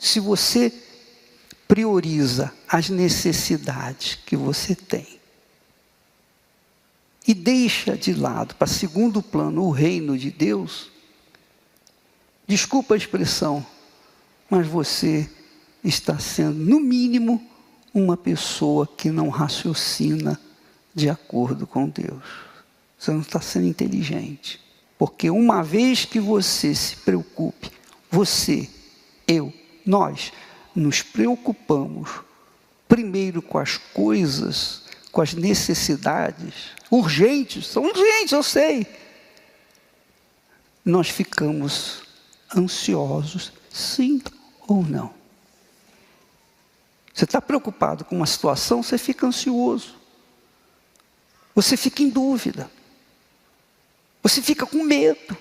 Se você prioriza as necessidades que você tem e deixa de lado, para segundo plano, o reino de Deus, desculpa a expressão, mas você está sendo, no mínimo, uma pessoa que não raciocina de acordo com Deus. Você não está sendo inteligente. Porque uma vez que você se preocupe, você, eu, nós, nos preocupamos primeiro com as coisas, com as necessidades, urgentes, são urgentes, eu sei. Nós ficamos ansiosos, sim ou não. Você está preocupado com uma situação, você fica ansioso. Você fica em dúvida. Você fica com medo.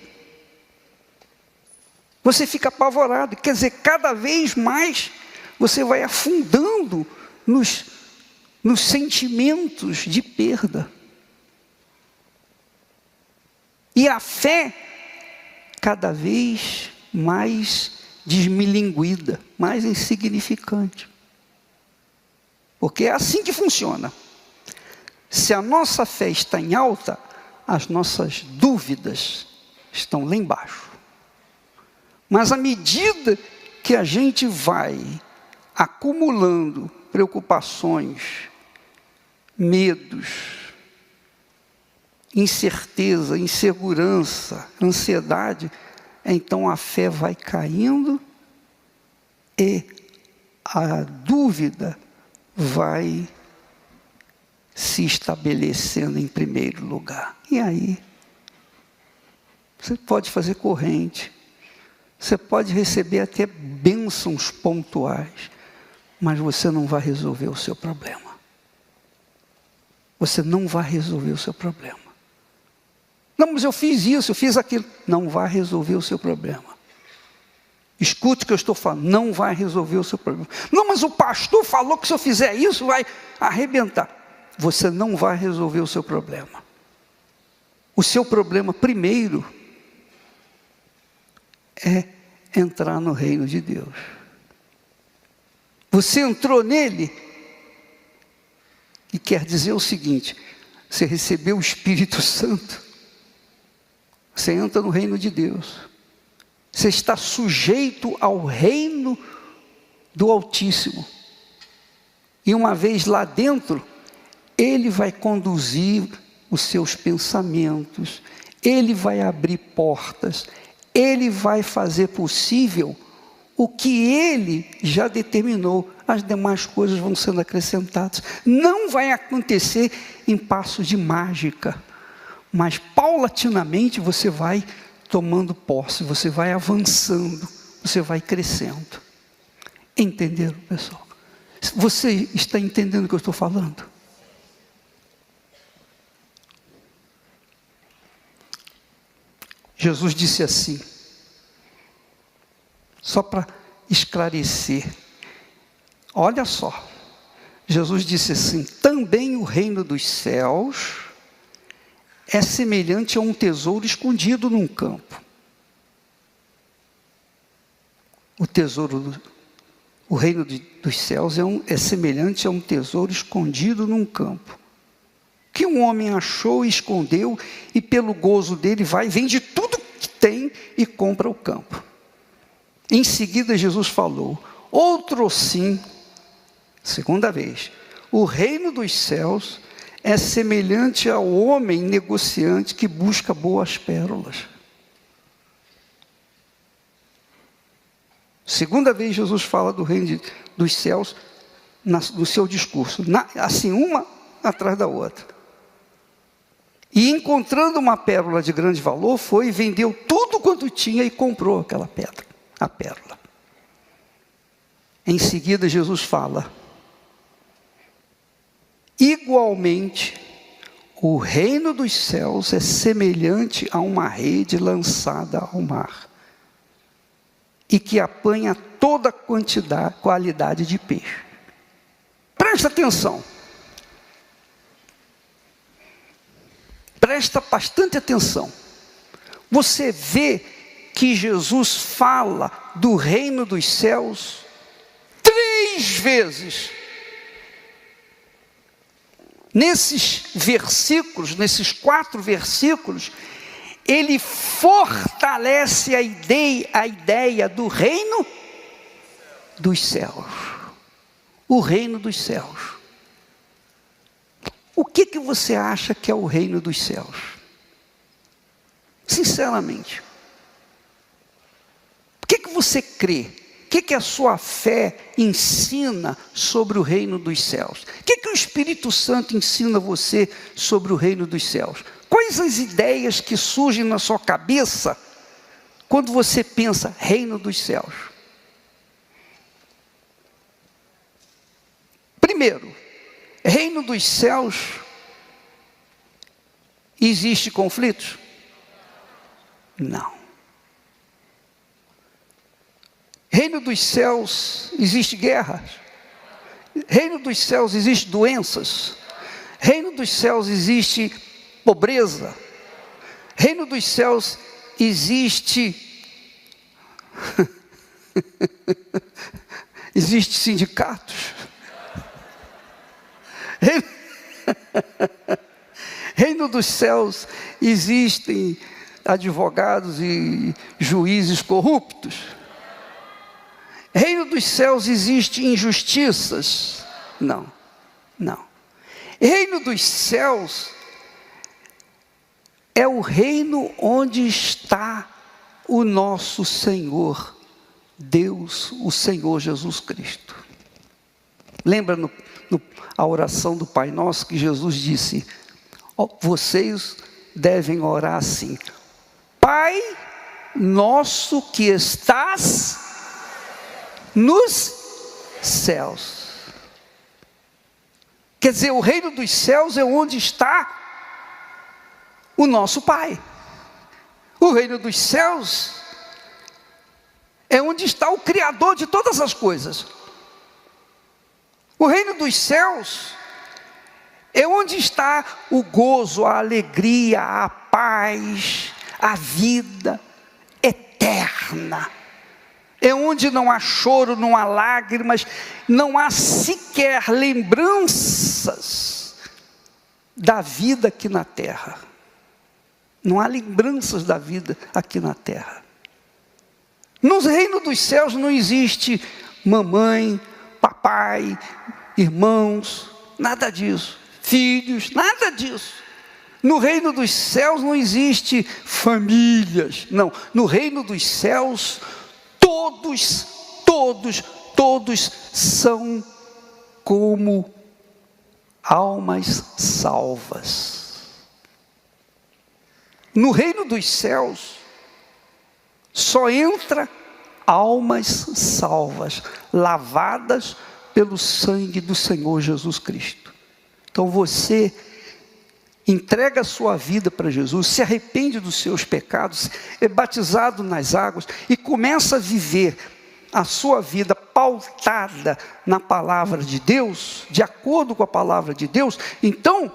Você fica apavorado. Quer dizer, cada vez mais você vai afundando nos sentimentos de perda. E a fé, cada vez mais desmilinguida, mais insignificante. Porque é assim que funciona. Se a nossa fé está em alta, as nossas dúvidas estão lá embaixo. Mas à medida que a gente vai acumulando preocupações, medos, incerteza, insegurança, ansiedade, então a fé vai caindo e a dúvida vai se estabelecendo em primeiro lugar. E aí, você pode fazer corrente, você pode receber até bênçãos pontuais, mas você não vai resolver o seu problema. Você não vai resolver o seu problema. Não, mas eu fiz isso, eu fiz aquilo. Não vai resolver o seu problema. Escute o que eu estou falando, não vai resolver o seu problema. Não, mas o pastor falou que se eu fizer isso vai arrebentar. Você não vai resolver o seu problema. O seu problema primeiro é entrar no reino de Deus. Você entrou nele e quer dizer o seguinte: você recebeu o Espírito Santo, você entra no reino de Deus, você está sujeito ao reino do Altíssimo, e uma vez lá dentro, Ele vai conduzir os seus pensamentos, Ele vai abrir portas, Ele vai fazer possível o que Ele já determinou. As demais coisas vão sendo acrescentadas. Não vai acontecer em passos de mágica, mas paulatinamente você vai tomando posse, você vai avançando, você vai crescendo. Entenderam, pessoal? Você está entendendo o que eu estou falando? Jesus disse assim, só para esclarecer, olha só, Jesus disse assim: também o reino dos céus é semelhante a um tesouro escondido num campo. O reino dos céus é semelhante a um tesouro escondido num campo, que um homem achou e escondeu, e pelo gozo dele vai, vende tudo que tem e compra o campo. Em seguida Jesus falou, outro sim, segunda vez, o reino dos céus é semelhante ao homem negociante que busca boas pérolas. Segunda vez Jesus fala do reino dos céus no seu discurso, assim uma atrás da outra. E encontrando uma pérola de grande valor, foi e vendeu tudo quanto tinha e comprou aquela pedra, a pérola. Em seguida Jesus fala, igualmente, o reino dos céus é semelhante a uma rede lançada ao mar, e que apanha toda qualidade de peixe. Presta atenção. Presta bastante atenção. Você vê que Jesus fala do reino dos céus 3 vezes, nesses versículos, nesses 4 versículos, ele fortalece a ideia do reino dos céus. O reino dos céus. O que você acha que é o reino dos céus? Sinceramente. O que você crê? O que a sua fé ensina sobre o reino dos céus? O que o Espírito Santo ensina você sobre o reino dos céus? Quais as ideias que surgem na sua cabeça quando você pensa reino dos céus? Primeiro, reino dos céus, existe conflitos? Não. Reino dos céus, existe guerra? Reino dos céus, existe doenças? Reino dos céus, existe pobreza? Reino dos céus, existe existe sindicatos? Reino dos céus, existem advogados e juízes corruptos? Reino dos céus, existem injustiças? Não, não. Reino dos céus é o reino onde está o nosso Senhor, Deus, o Senhor Jesus Cristo. Lembra a oração do Pai Nosso que Jesus disse: vocês devem orar assim: Pai nosso que estás nos céus. Quer dizer, o reino dos céus é onde está o nosso Pai. O reino dos céus é onde está o Criador de todas as coisas. O reino dos céus é onde está o gozo, a alegria, a paz, a vida eterna. É onde não há choro, não há lágrimas, não há sequer lembranças da vida aqui na terra. Não há lembranças da vida aqui na terra. No reino dos céus não existe mamãe, papai, irmãos, nada disso. Filhos, nada disso. No reino dos céus não existe famílias, não. No reino dos céus, todos são como almas salvas. No reino dos céus, só entra almas salvas, lavadas pelo sangue do Senhor Jesus Cristo. Então você entrega a sua vida para Jesus, se arrepende dos seus pecados, é batizado nas águas e começa a viver a sua vida pautada na palavra de Deus, de acordo com a palavra de Deus. Então,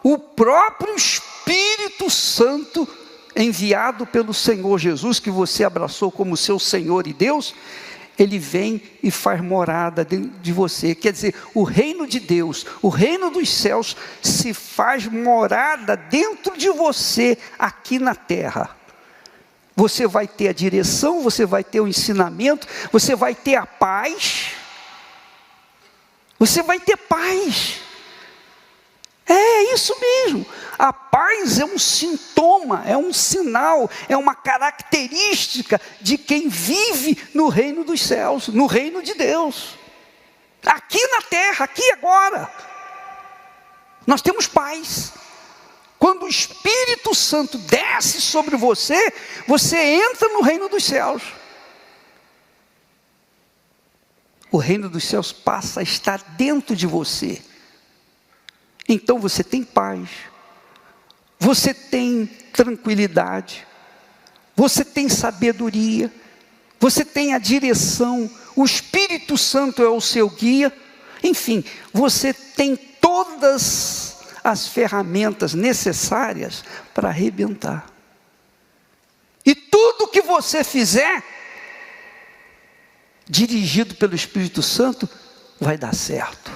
o próprio Espírito Santo, enviado pelo Senhor Jesus, que você abraçou como seu Senhor e Deus, ele vem e faz morada dentro de você. Quer dizer, o reino de Deus, o reino dos céus, se faz morada dentro de você, aqui na terra. Você vai ter a direção, você vai ter o ensinamento, você vai ter a paz. Você vai ter paz. É isso mesmo. A paz é um sintoma, é um sinal, é uma característica de quem vive no reino dos céus, no reino de Deus. Aqui na terra, aqui agora, nós temos paz. Quando o Espírito Santo desce sobre você, você entra no reino dos céus. O reino dos céus passa a estar dentro de você. Então você tem paz, você tem tranquilidade, você tem sabedoria, você tem a direção, o Espírito Santo é o seu guia. Enfim, você tem todas as ferramentas necessárias para arrebentar. E tudo que você fizer, dirigido pelo Espírito Santo, vai dar certo.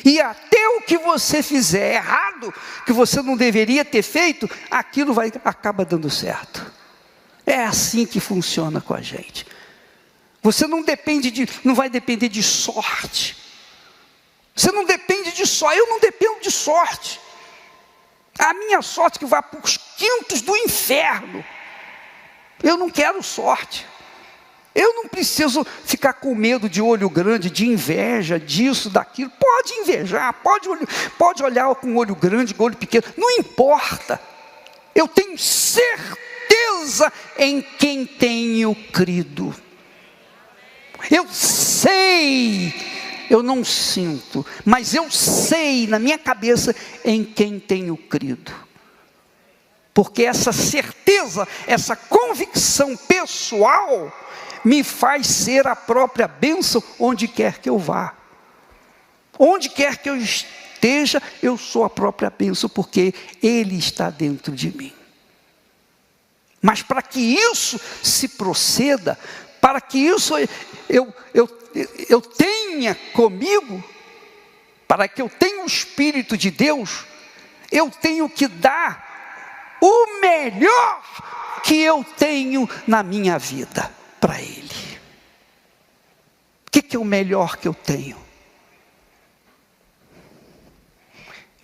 E até o que você fizer errado, que você não deveria ter feito, aquilo acaba dando certo. É assim que funciona com a gente. Você não vai depender de sorte. Você não depende de sorte. Eu não dependo de sorte. A minha sorte que vai para os quintos do inferno. Eu não quero sorte. Eu não preciso ficar com medo de olho grande, de inveja, disso, daquilo. Pode invejar, pode olhar com olho grande, com olho pequeno. Não importa. Eu tenho certeza em quem tenho crido. Eu sei, eu não sinto, mas eu sei na minha cabeça em quem tenho crido. Porque essa certeza, essa convicção pessoal, me faz ser a própria bênção onde quer que eu vá. Onde quer que eu esteja, eu sou a própria bênção, porque Ele está dentro de mim. Mas para que isso se proceda, para que isso eu tenha comigo, para que eu tenha o Espírito de Deus, eu tenho que dar o melhor que eu tenho na minha vida para Ele. O que é o melhor que eu tenho?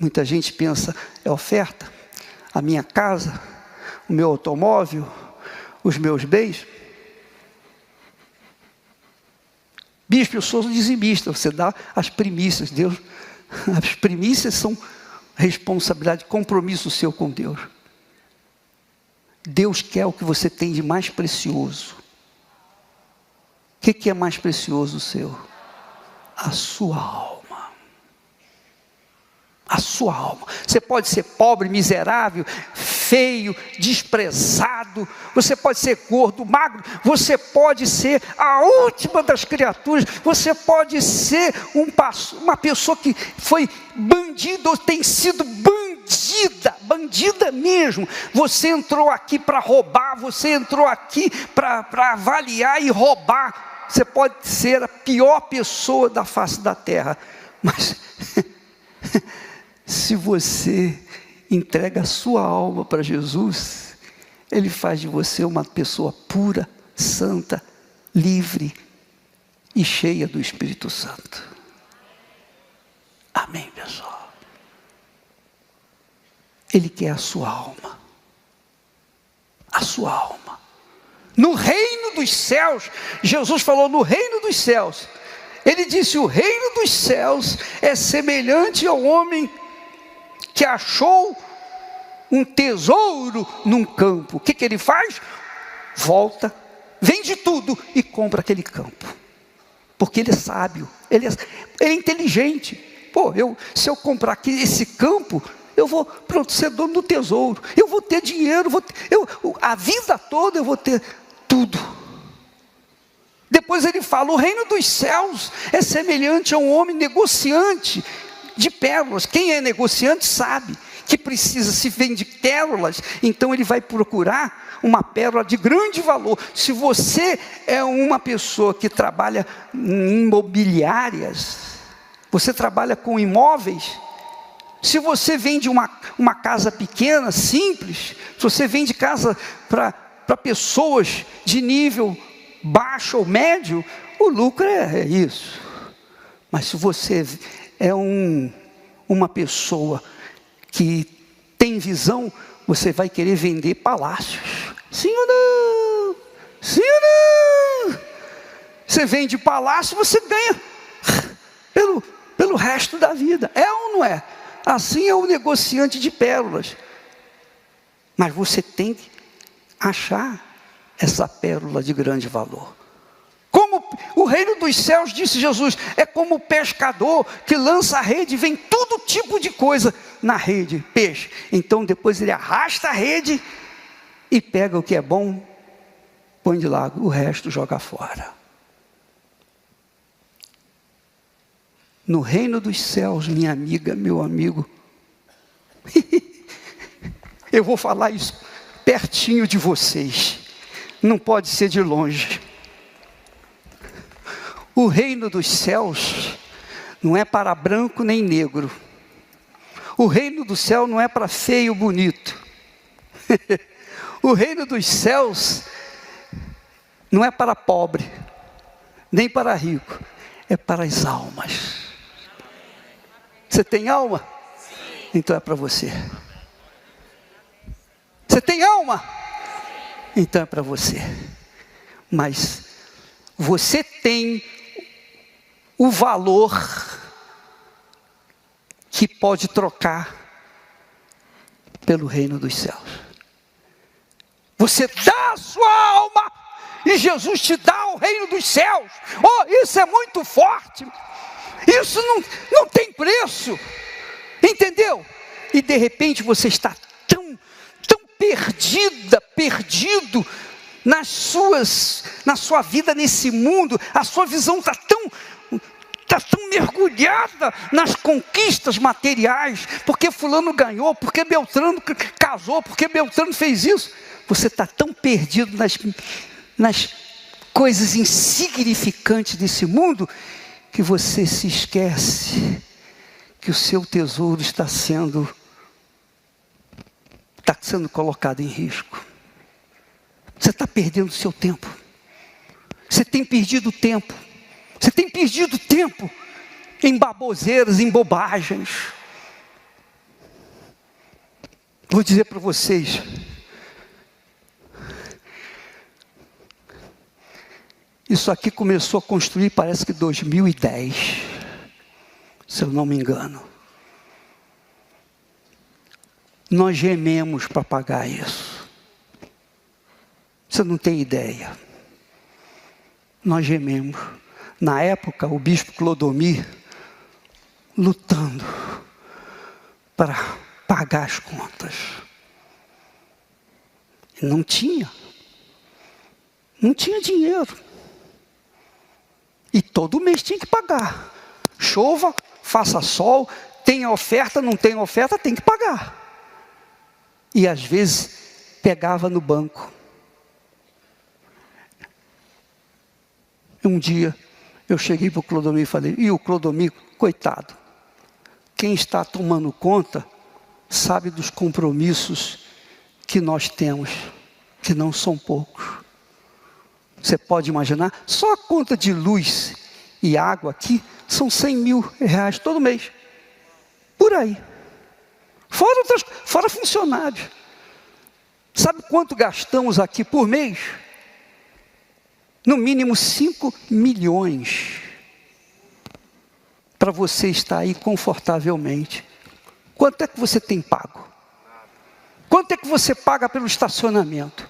Muita gente pensa, é oferta, a minha casa, o meu automóvel, os meus bens. Bispo, eu sou dizimista, você dá as primícias. Deus, as primícias são responsabilidade, compromisso seu com Deus. Deus quer o que você tem de mais precioso. O que é mais precioso seu? A sua alma. A sua alma. Você pode ser pobre, miserável, feio, desprezado. Você pode ser gordo, magro. Você pode ser a última das criaturas. Você pode ser uma pessoa que foi bandida ou tem sido bandida mesmo. Você entrou aqui para roubar. Você entrou aqui para avaliar e roubar. Você pode ser a pior pessoa da face da terra. Mas se você entrega a sua alma para Jesus, Ele faz de você uma pessoa pura, santa, livre e cheia do Espírito Santo. Amém, pessoal? Ele quer a sua alma. A sua alma. No reino dos céus, Jesus falou no reino dos céus. Ele disse, o reino dos céus é semelhante ao homem que achou um tesouro num campo. O que ele faz? Volta, vende tudo e compra aquele campo. Porque ele é sábio, ele é inteligente. Pô, se eu comprar aqui esse campo, eu vou ser dono do tesouro. Eu vou ter dinheiro, a vida toda eu vou ter tudo. Depois ele fala, o reino dos céus é semelhante a um homem negociante de pérolas. Quem é negociante sabe que precisa, se vende pérolas, então ele vai procurar uma pérola de grande valor. Se você é uma pessoa que trabalha em imobiliárias, você trabalha com imóveis, se você vende uma casa pequena, simples, se você vende casa para pessoas de nível baixo ou médio, o lucro é isso. Mas se você é uma pessoa que tem visão, você vai querer vender palácios. Sim ou não? Sim ou não? Você vende palácio, você ganha pelo resto da vida. É ou não é? Assim é o negociante de pérolas. Mas você tem que achar essa pérola de grande valor. Como o reino dos céus, disse Jesus, é como o pescador que lança a rede, vem todo tipo de coisa na rede, peixe. Então depois ele arrasta a rede e pega o que é bom, põe de lado, o resto joga fora. No reino dos céus, minha amiga, meu amigo, eu vou falar isso pertinho de vocês, não pode ser de longe. O reino dos céus não é para branco nem negro. O reino do céu não é para feio ou bonito. O reino dos céus não é para pobre, nem para rico. É para as almas. Você tem alma? Então é para você. Você tem alma? Então é para você. Mas você tem o valor que pode trocar pelo reino dos céus. Você dá a sua alma e Jesus te dá o reino dos céus. Oh, isso é muito forte. Isso não tem preço. Entendeu? E de repente você está tão perdido na sua vida nesse mundo. A sua visão está tão mergulhada nas conquistas materiais, porque fulano ganhou, porque Beltrano casou, porque Beltrano fez isso. Você está tão perdido nas coisas insignificantes desse mundo, que você se esquece que o seu tesouro está sendo colocado em risco. Você está perdendo o seu tempo. Você tem perdido tempo. Você tem perdido tempo em baboseiras, em bobagens. Vou dizer para vocês, isso aqui começou a construir, parece que 2010, se eu não me engano. Nós gememos para pagar isso. Você não tem ideia. Nós gememos. Na época, o bispo Clodomir, lutando para pagar as contas. Não tinha dinheiro. E todo mês tinha que pagar. Chova, faça sol, tenha oferta, não tem oferta, tem que pagar. E às vezes pegava no banco. Um dia eu cheguei para o Clodomir e falei, e o Clodomir, coitado, quem está tomando conta sabe dos compromissos que nós temos, que não são poucos. Você pode imaginar, só a conta de luz e água aqui são 100 mil reais todo mês. Por aí. Fora funcionários. Sabe quanto gastamos aqui por mês? No mínimo 5 milhões. Para você estar aí confortavelmente. Quanto é que você tem pago? Quanto é que você paga pelo estacionamento?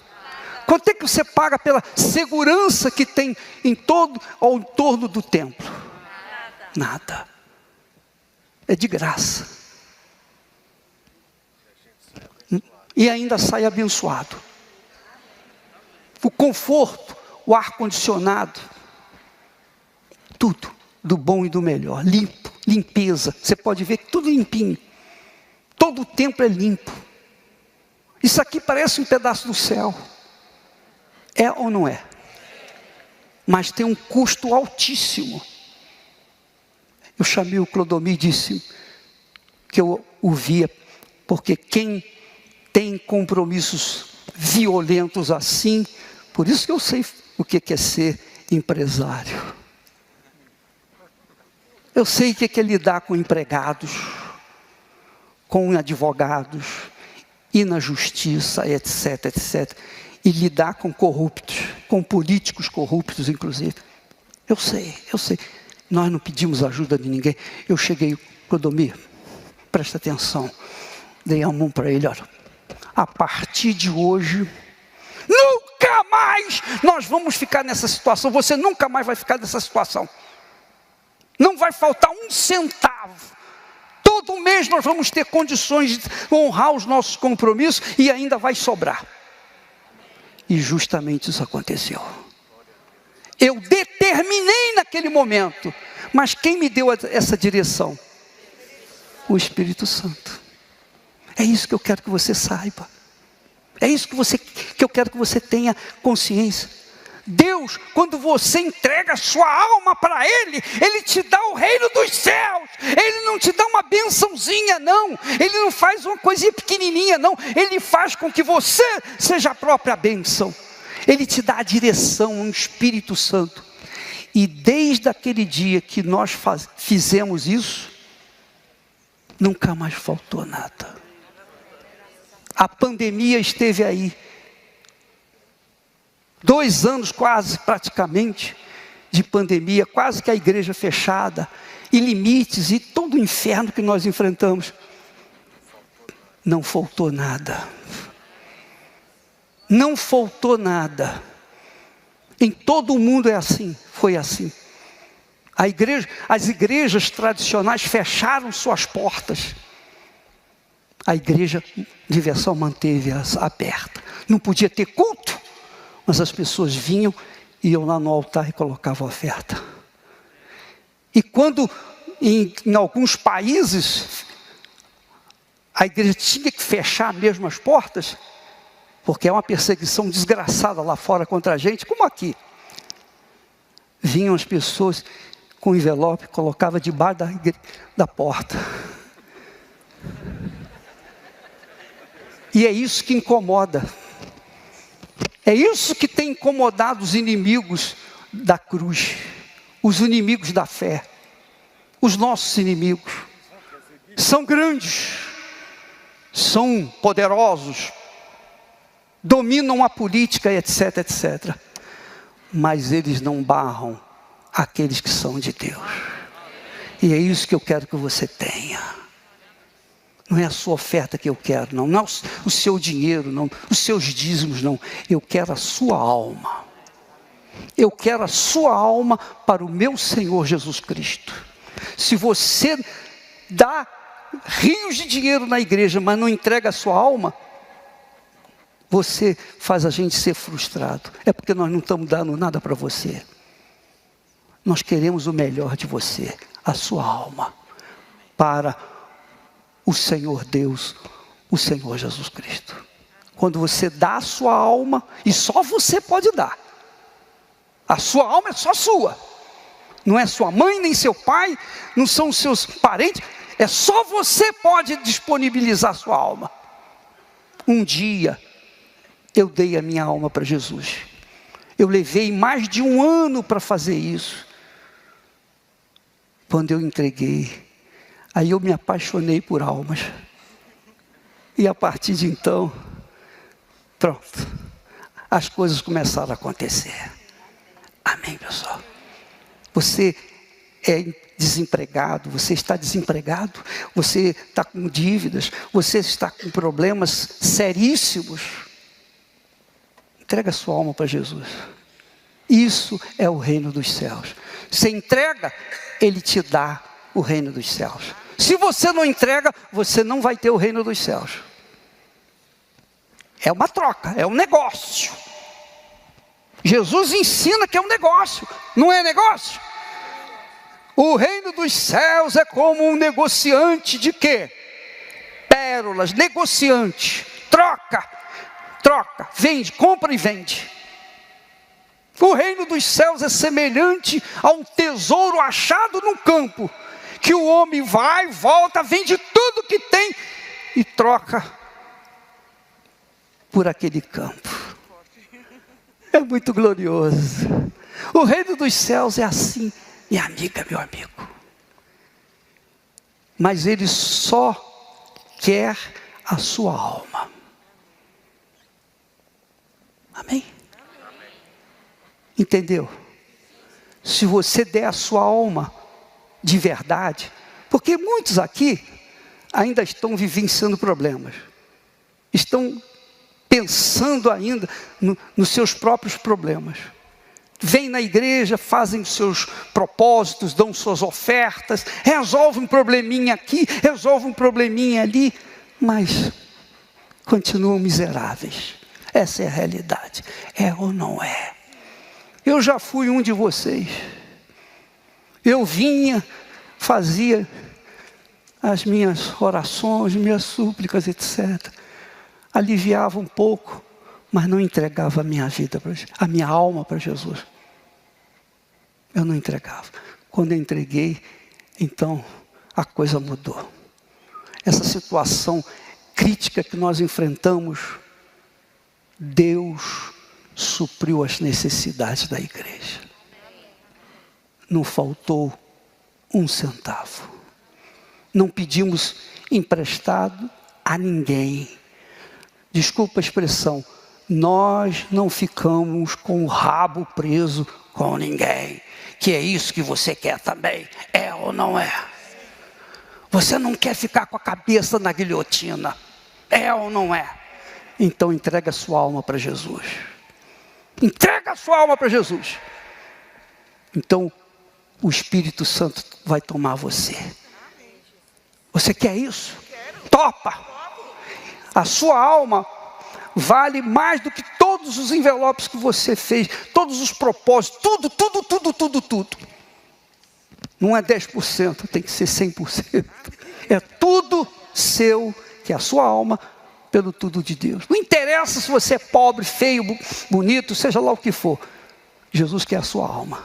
Quanto é que você paga pela segurança que tem ao entorno do templo? Nada. É de graça. E ainda sai abençoado. O conforto, o ar-condicionado, tudo do bom e do melhor. Limpo, limpeza. Você pode ver que tudo limpinho. Todo o templo é limpo. Isso aqui parece um pedaço do céu. É ou não é? Mas tem um custo altíssimo. Eu chamei o Clodomir e disse que eu o via, porque quem tem compromissos violentos assim, por isso que eu sei o que é ser empresário. Eu sei o que é lidar com empregados, com advogados, ir na justiça, etc, etc. E lidar com corruptos, com políticos corruptos, inclusive. Eu sei. Nós não pedimos ajuda de ninguém. Eu cheguei, Clodomir, presta atenção. Dei a mão para ele, olha. A partir de hoje, nunca mais nós vamos ficar nessa situação. Você nunca mais vai ficar nessa situação. Não vai faltar um centavo. Todo mês nós vamos ter condições de honrar os nossos compromissos e ainda vai sobrar. E justamente isso aconteceu. Eu determinei naquele momento. Mas quem me deu essa direção? O Espírito Santo. É isso que eu quero que você saiba. É isso que eu quero que você tenha consciência. Deus, quando você entrega a sua alma para Ele, Ele te dá o reino dos céus. Ele não te dá uma bençãozinha, não. Ele não faz uma coisinha pequenininha, não. Ele faz com que você seja a própria bênção. Ele te dá a direção, um Espírito Santo. E desde aquele dia que nós fizemos isso, nunca mais faltou nada. A pandemia esteve aí. 2 anos quase, praticamente, de pandemia, quase que a igreja fechada, e limites, e todo o inferno que nós enfrentamos. Não faltou nada. Não faltou nada. Em todo o mundo é assim, foi assim. As igrejas tradicionais fecharam suas portas. A igreja Diversão manteve-as aberta. Não podia ter culto, mas as pessoas vinham, iam lá no altar e colocavam oferta. E quando em alguns países a igreja tinha que fechar mesmo as portas, porque é uma perseguição desgraçada lá fora contra a gente, como aqui. Vinham as pessoas com envelope, colocava debaixo da porta. E é isso que incomoda. É isso que tem incomodado os inimigos da cruz, os inimigos da fé, os nossos inimigos. São grandes, são poderosos, dominam a política, etc, etc. Mas eles não barram aqueles que são de Deus. E é isso que eu quero que você tenha. Não é a sua oferta que eu quero, não. Não é o seu dinheiro, não. Os seus dízimos, não. Eu quero a sua alma. Eu quero a sua alma para o meu Senhor Jesus Cristo. Se você dá rios de dinheiro na igreja, mas não entrega a sua alma, você faz a gente ser frustrado. É porque nós não estamos dando nada para você. Nós queremos o melhor de você, a sua alma, para o Senhor Deus, o Senhor Jesus Cristo. Quando você dá a sua alma, e só você pode dar. A sua alma é só sua. Não é sua mãe, nem seu pai, não são os seus parentes. É só você pode disponibilizar a sua alma. Um dia, eu dei a minha alma para Jesus. Eu levei mais de 1 ano para fazer isso. Quando eu entreguei, aí eu me apaixonei por almas. E a partir de então, pronto, as coisas começaram a acontecer. Amém, pessoal? Você é desempregado, você está desempregado, você está com dívidas, você está com problemas seríssimos. Entrega a sua alma para Jesus. Isso é o reino dos céus. Você entrega, Ele te dá o reino dos céus. Se você não entrega, você não vai ter o reino dos céus. É uma troca, é um negócio. Jesus ensina que é um negócio, não é negócio? O reino dos céus é como um negociante de quê? Pérolas, negociante, troca, vende, compra e vende. O reino dos céus é semelhante a um tesouro achado no campo, que o homem vai, volta, vende tudo que tem e troca por aquele campo. É muito glorioso. O reino dos céus é assim, minha amiga, meu amigo. Mas Ele só quer a sua alma. Amém? Entendeu? Se você der a sua alma de verdade, porque muitos aqui ainda estão vivenciando problemas, estão pensando ainda nos seus próprios problemas. Vêm na igreja, fazem os seus propósitos, dão suas ofertas, resolvem um probleminha aqui, resolvem um probleminha ali, mas continuam miseráveis. Essa é a realidade. É ou não é? Eu já fui um de vocês. Eu vinha, fazia as minhas orações, minhas súplicas, etc. Aliviava um pouco, mas não entregava a minha vida, a minha alma para Jesus. Eu não entregava. Quando eu entreguei, então a coisa mudou. Essa situação crítica que nós enfrentamos, Deus supriu as necessidades da igreja. Não faltou um centavo. Não pedimos emprestado a ninguém. Desculpa a expressão, nós não ficamos com o rabo preso com ninguém. Que é isso que você quer também, é ou não é? Você não quer ficar com a cabeça na guilhotina, é ou não é? Então entrega a sua alma para Jesus. Entrega a sua alma para Jesus. Então o Espírito Santo vai tomar você. Você quer isso? Topa! A sua alma vale mais do que todos os envelopes que você fez, todos os propósitos, tudo. Não é 10%, tem que ser 100%. É tudo seu, que é a sua alma, pelo tudo de Deus. Não interessa se você é pobre, feio, bonito, seja lá o que for. Jesus quer a sua alma.